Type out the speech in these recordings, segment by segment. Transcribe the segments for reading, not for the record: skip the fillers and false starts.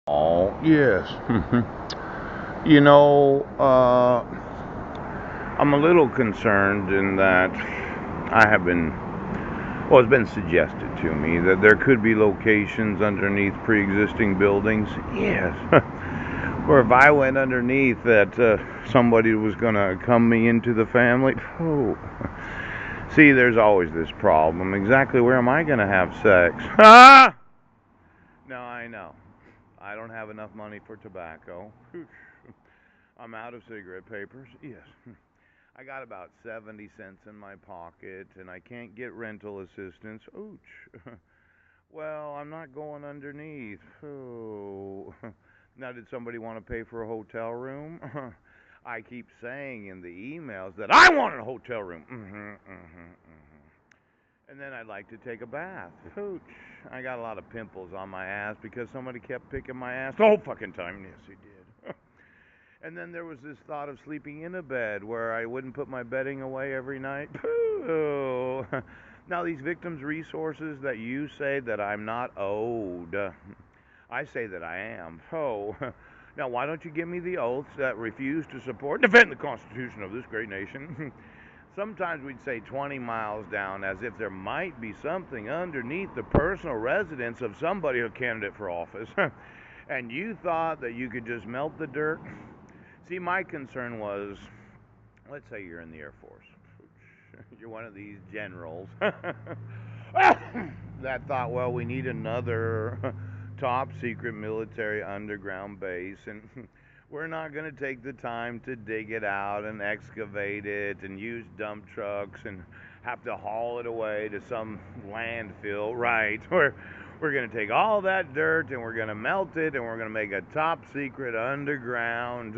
Oh, yes. You know, I'm a little concerned in that it's been suggested to me that there could be locations underneath pre-existing buildings. Yes. Or if I went underneath that somebody was going to come me into the family. Oh. See, there's always this problem. Exactly where am I going to have sex? Ah! No, I know. I don't have enough money for tobacco. I'm out of cigarette papers. Yes. I got about 70 cents in my pocket and I can't get rental assistance. Ouch. Well, I'm not going underneath. Oh. Now, did somebody want to pay for a hotel room? I keep saying in the emails that I want a hotel room. And then I'd like to take a bath. Ouch. I got a lot of pimples on my ass because somebody kept picking my ass the whole fucking time. Yes, he did. And then there was this thought of sleeping in a bed where I wouldn't put my bedding away every night. Pooh. Now, these victims' resources that you say that I'm not owed, I say that I am. Oh. Now, why don't you give me the oaths that refuse to support and defend the Constitution of this great nation? Sometimes we'd say 20 miles down as if there might be something underneath the personal residence of somebody, a candidate for office. And you thought that you could just melt the dirt? See, my concern was, let's say you're in the Air Force. You're one of these generals that thought, well, we need another top secret military underground base, and we're not going to take the time to dig it out and excavate it and use dump trucks and have to haul it away to some landfill, right? We're going to take all that dirt and we're going to melt it and we're going to make a top secret underground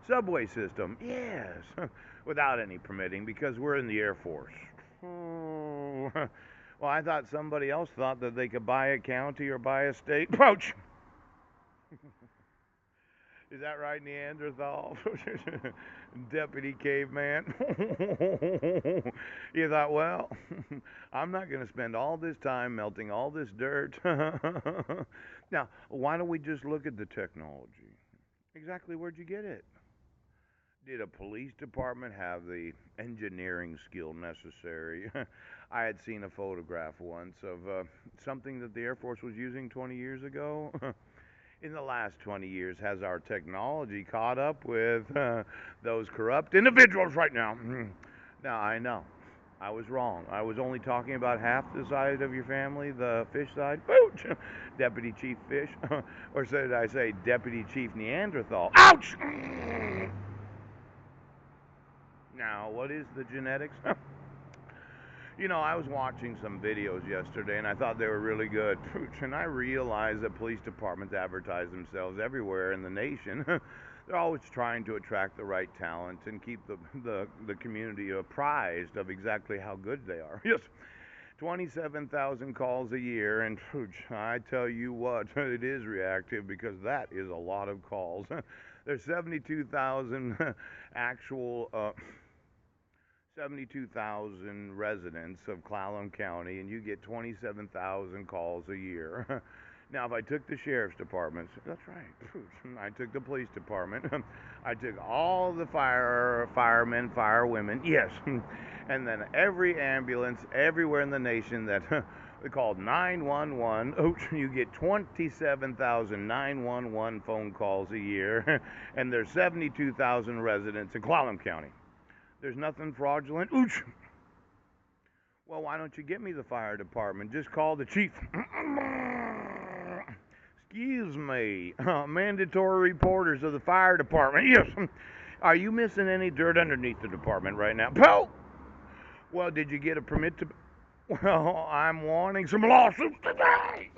subway system. Yes, without any permitting because we're in the Air Force. Oh. Well, I thought somebody else thought that they could buy a county or buy a state. Ouch! Is that right, Neanderthal? Deputy Caveman? You thought, well, I'm not going to spend all this time melting all this dirt. Now, why don't we just look at the technology? Exactly where'd you get it? Did a police department have the engineering skill necessary? I had seen a photograph once of something that the Air Force was using 20 years ago. In the last 20 years, has our technology caught up with those corrupt individuals right now? Now, I know. I was wrong. I was only talking about half the side of your family, the fish side. Ouch! Deputy Chief Fish. Or should I say Deputy Chief Neanderthal? Ouch! Now, what is the genetics? You know, I was watching some videos yesterday and I thought they were really good. And I realized that police departments advertise themselves everywhere in the nation. They're always trying to attract the right talent and keep the community apprised of exactly how good they are. Yes, 27,000 calls a year, and I tell you what, it is reactive because that is a lot of calls. There's 72,000 actual 72,000 residents of Clallam County, and you get 27,000 calls a year. Now, if I took the sheriff's departments, that's right. I took the police department. I took all the firemen, firewomen, yes, and then every ambulance everywhere in the nation that they called 911. Oh, you get 27,000 911 phone calls a year, and there's 72,000 residents in Clallam County. There's nothing fraudulent. Ooch. Well, why don't you get me the fire department? Just call the chief. Excuse me. Mandatory reporters of the fire department. Yes. Are you missing any dirt underneath the department right now? Poe! Well, did you get a permit to... Well, I'm wanting some lawsuits today.